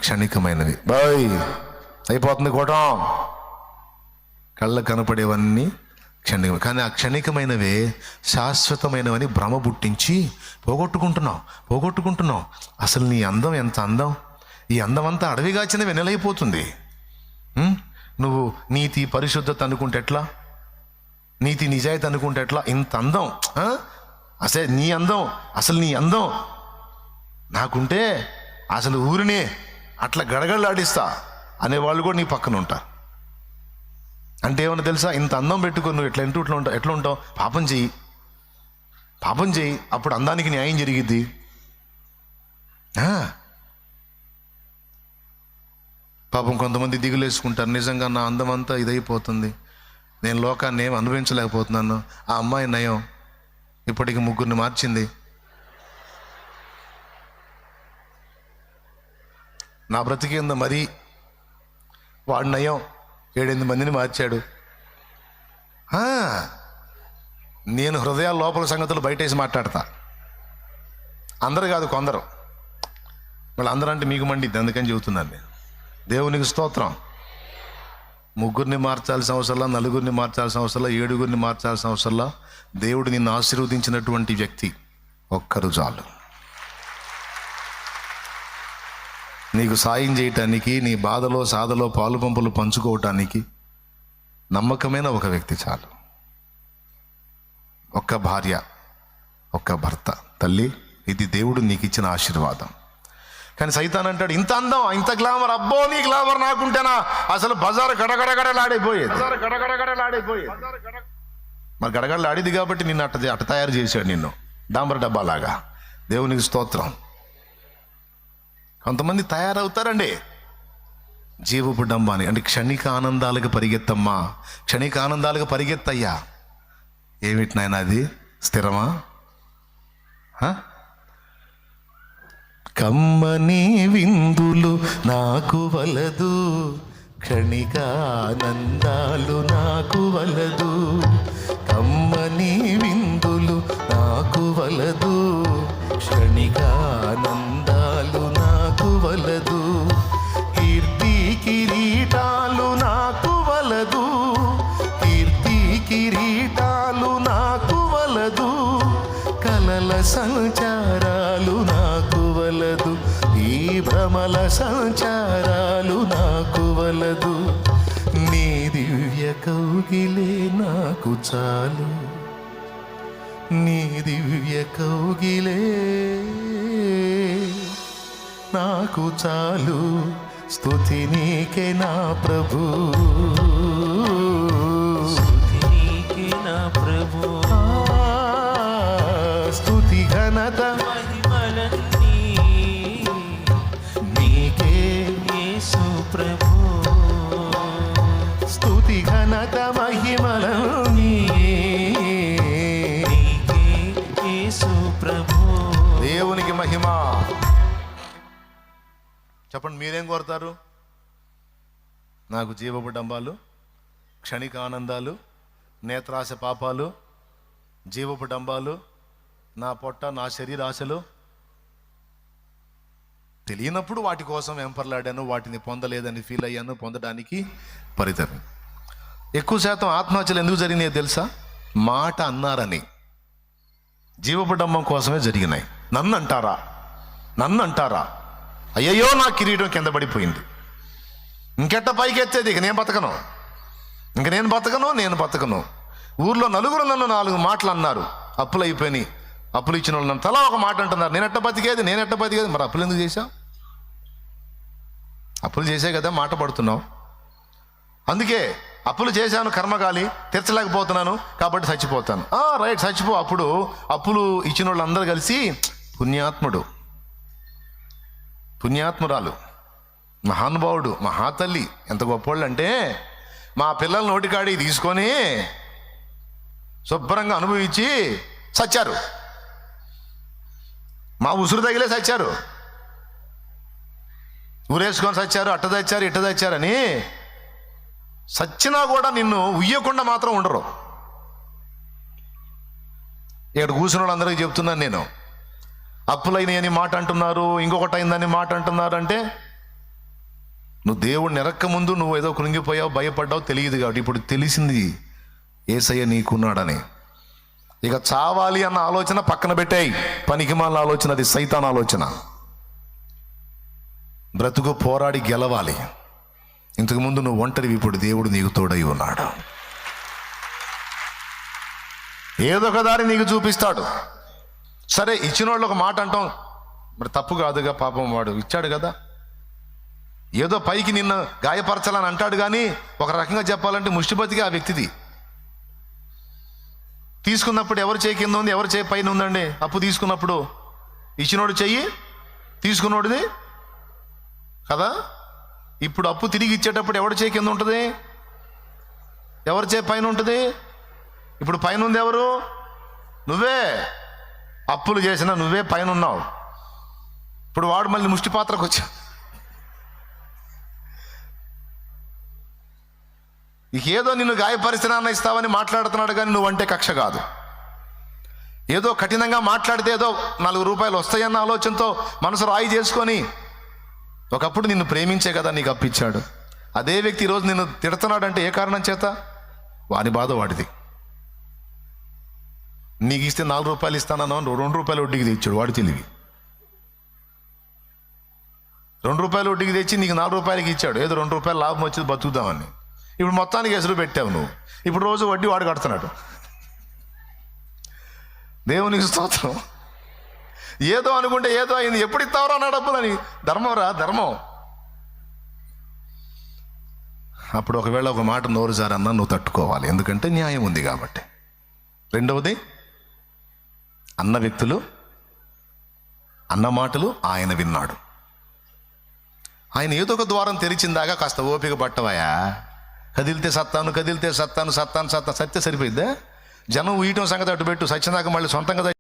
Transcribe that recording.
క్షణికమైనవి. Bye అయిపోతుంది కూటం. కళ్ళ కనపడేవన్నీ క్షణికం, కానీ ఆ క్షణికమైనవే శాశ్వతమైనవని భ్రమ పుట్టించి పోగొట్టుకుంటున్నావు. అసలు నీ అందం ఎంత అందం! ఈ అందం అంతా అడవిగాచిన వెన్నెలైపోతుంది. నువ్వు నీతి పరిశుద్ధత అనుకుంటే ఎట్లా, నీతి నిజాయితీ అనుకుంటే ఎట్లా? ఇంత అందం అసలు నీ అందం నాకుంటే అసలు ఊరినే అట్లా గడగడలాడిస్తా అనేవాళ్ళు కూడా నీ పక్కన ఉంటారు. అంటే ఏమన్నా తెలుసా? ఇంత అందం పెట్టుకొని నువ్వు ఎట్లా ఉంటావు? పాపం చేయి, అప్పుడు అందానికి న్యాయం జరిగిద్ది. పాపం కొంతమంది దిగులేసుకుంటారు, నిజంగా నా అందం అంతా ఇదైపోతుంది, నేను లోకాన్ని ఏం అనుభవించలేకపోతున్నాను. ఆ అమ్మాయి నయం, ఇప్పటికి 3 మార్చింది. నా బ్రతికేందో మరీ, వాడు నయం 7-8 మందిని మార్చాడు. నేను హృదయాల లోపల సంగతులు బయటేసి మాట్లాడతా. అందరు కాదు, కొందరు. వాళ్ళు అందరూ అంటే మీకు మండిద్ది, అందుకని చెబుతున్నాను నేను. దేవునికి స్తోత్రం. 3 మార్చాల్సిన అవసరంలా, 4 మార్చాల్సిన అవసరంలా, 7 మార్చాల్సిన అవసరంలా. దేవుడు నిన్ను ఆశీర్వదించినటువంటి వ్యక్తి ఒక్కరు చాలు. నీకు సాయం చేయటానికి, నీ బాధలో సాధలో పాలు పంపులు పంచుకోవటానికి నమ్మకమైన ఒక వ్యక్తి చాలు. ఒక్క భార్య, ఒక్క భర్త. తల్లి, ఇది దేవుడు నీకు ఇచ్చిన ఆశీర్వాదం. కానీ సైతాన్ అంటాడు, ఇంత అందం, ఇంత గ్లామర్, అబ్బో నీ గ్లామర్ నాకుంటేనా అసలు బజారు గడగడగడలాడిపోయేది. మరి గడగడలాడిది కాబట్టి నిన్ను అట్ట తయారు చేశాడు, నిన్ను డాంబర్ డబ్బాలాగా. దేవునికి స్తోత్రం. కొంతమంది తయారవుతారండి జీవపు డంబాని. అంటే క్షణిక ఆనందాలకు పరిగెత్తమ్మా, క్షణిక ఆనందాలకు పరిగెత్తయ్యా. ఏమిటినైనా అది స్థిరమా? కమ్మని విందులు నాకు వలదు, క్షణికానందాలు నాకు వలదు. కమ్మని విందులు నాకు వలదు, క్షణికానందాలు నాకు వలదు. కీర్తి కిరీటాలు నాకు వలదు, కీర్తి కిరీటాలు నాకు వలదు. కలల సంచారాలు నాకు వలదు, ఈ భ్రమల సంచారాలు నాకు వలదు. నీ దివ్య కౌగిలే నాకు చాలు, నీ దివ్య కౌగిలే నాకు చాలు. స్తుతి నీకే నా ప్రభు, స్తుతి నీకే నా ప్రభు. స్తుతి ఘనత మహిమలన్నీ నీకే యేసు ప్రభు, స్తుతి ఘనత మహిమలన్నీ నీకే యేసు ప్రభు. దేవునికి మహిమ. చెప్పండి, మీరేం కోరుతారు? నాకు జీవపు డంబాలు, క్షణిక ఆనందాలు, నేత్రాశ పాపాలు, జీవపు డంబాలు, నా పొట్ట, నా శరీరాశలు. తెలియనప్పుడు వాటి కోసం వెంపర్లాడాను, వాటిని పొందలేదని ఫీల్ అయ్యాను, పొందడానికి పరితరం. ఎక్కువ శాతం ఆత్మహత్యలు ఎందుకు జరిగినాయో తెలుసా? మాట అన్నారని. జీవపు డంబం కోసమే జరిగినాయి. నన్ను అంటారా, అయ్యయ్యో నా కిరీటం కింద పడిపోయింది, ఇంకెట్ట పైకి ఎత్తేది, ఇక నేను బతకను. ఊర్లో నలుగురు నన్ను 4 మాటలు అన్నారు, అప్పులు అయిపోయినాయి, అప్పులు ఇచ్చిన వాళ్ళు నన్ను తలా ఒక మాట అంటున్నారు. నేను ఎట్ట బతికేది. మరి అప్పులు ఎందుకు చేశావు? అప్పులు చేసే కదా మాట పడుతున్నావు. అందుకే అప్పులు చేశాను, కర్మగాలి, తీర్చలేకపోతున్నాను కాబట్టి చచ్చిపోతాను. రైట్, చచ్చిపో. అప్పుడు అప్పులు ఇచ్చిన వాళ్ళు అందరూ కలిసి, పుణ్యాత్మురాలు, మహానుభావుడు, మహాతల్లి, ఎంత గొప్పవాళ్ళు అంటే, మా పిల్లల నోటికాడి తీసుకొని శుభ్రంగా అనుభవించి చచ్చారు. మా ఉసురు తగిలే చచ్చారు, ఊరేసుకొని చచ్చారు, అట్ట చచ్చారు, ఇట్ట చచ్చారని. చచ్చినా కూడా నిన్ను ఉయ్యకుండా మాత్రం ఉండరు. ఇక్కడ కూర్చున్న వాళ్ళందరికీ చెప్తున్నాను నేను, అప్పులైనని మాట అంటున్నారు, ఇంకొకటి అయిందని మాట అంటున్నారు. అంటే నువ్వు దేవుడిని ఎరక్క ముందు నువ్వు ఏదో కృంగిపోయావు, భయపడ్డావు, తెలియదు కాబట్టి ఇప్పుడు తెలిసింది యేసయ్య నీకున్నాడని. ఇక చావాలి అన్న ఆలోచన పక్కన పెట్టేయి, పనికిమాలిన ఆలోచన, అది సైతాన్ ఆలోచన. బ్రతుకు పోరాడి గెలవాలి. ఇంతకుముందు నువ్వు ఒంటరివి, ఇప్పుడు దేవుడు నీకు తోడై ఉన్నాడు. ఏదో ఒక దారి నీకు చూపిస్తాడు. సరే, ఇచ్చిన వాళ్ళు ఒక మాట అంటాం, మరి తప్పు కాదుగా, పాపం వాడు ఇచ్చాడు కదా, ఏదో పైకి నిన్ను గాయపరచాలని అంటాడు. కానీ ఒక రకంగా చెప్పాలంటే ముష్టిబతికి ఆ వ్యక్తిది. తీసుకున్నప్పుడు ఎవరు చేయి కింద ఉంది, ఎవరు చేయి పైన ఉందండి? అప్పు తీసుకున్నప్పుడు ఇచ్చినోడు చెయ్యి, తీసుకున్నోడిది కదా. ఇప్పుడు అప్పు తిరిగి ఇచ్చేటప్పుడు ఎవరి చేయి కింద ఉంటుంది, ఎవరి చేయి పైన ఉంటుంది? ఇప్పుడు పైన ఉంది ఎవరు? నువ్వే. అప్పులు చేసినా నువ్వే పైన ఉన్నావు. ఇప్పుడు వాడు మళ్ళీ ముష్టి పాత్రకు వచ్చా. ఇక ఏదో నిన్ను గాయపరిచినా ఇస్తావని మాట్లాడుతున్నాడు, కానీ నువ్వంటే కక్ష కాదు. ఏదో కఠినంగా మాట్లాడితే ఏదో 4 రూపాయలు వస్తాయన్న ఆలోచనతో మనసు రాయి చేసుకొని, ఒకప్పుడు నిన్ను ప్రేమించే కదా నీకు అప్పిచ్చాడు. అదే వ్యక్తి ఈరోజు నిన్ను తిడుతున్నాడంటే ఏ కారణం చేత? వాని బాధ వాడిది. నీకు ఇస్తే 4 రూపాయలు ఇస్తానన్నా 2 రూపాయలు వడ్డీకి తెచ్చాడు, వాడి తెలివి. 2 రూపాయలు వడ్డీకి తెచ్చి నీకు 4 రూపాయలకి ఇచ్చాడు, ఏదో 2 రూపాయలు లాభం వచ్చేది బతుకుదామని. ఇప్పుడు మొత్తానికి ఎసురు పెట్టావు నువ్వు. ఇప్పుడు రోజు వడ్డీ వాడు కడుతున్నాడు. దేవునికి స్తోత్రం. ఏదో అనుకుంటే ఏదో అయింది, ఎప్పుడు ఇస్తావురా నా డబ్బులని. ధర్మం రా, ధర్మం. అప్పుడు ఒకవేళ ఒక మాట నోరు జారన్నా నువ్వు తట్టుకోవాలి, ఎందుకంటే న్యాయం ఉంది కాబట్టి. రెండవది, అన్న వ్యక్తులు అన్న మాటలు ఆయన విన్నాడు. ఆయన ఏదో ఒక ద్వారం తెరిచిందాగా కాస్త ఓపిక పట్టవయా. కదిలితే సత్తాను, కదిలితే సత్తాను, సత్తాను సత్తా సత్తే సరిపోయిద్దా? జనం ఊయటం సంగతి అటు పెట్టు, సత్యనాక మళ్ళీ సొంతంగా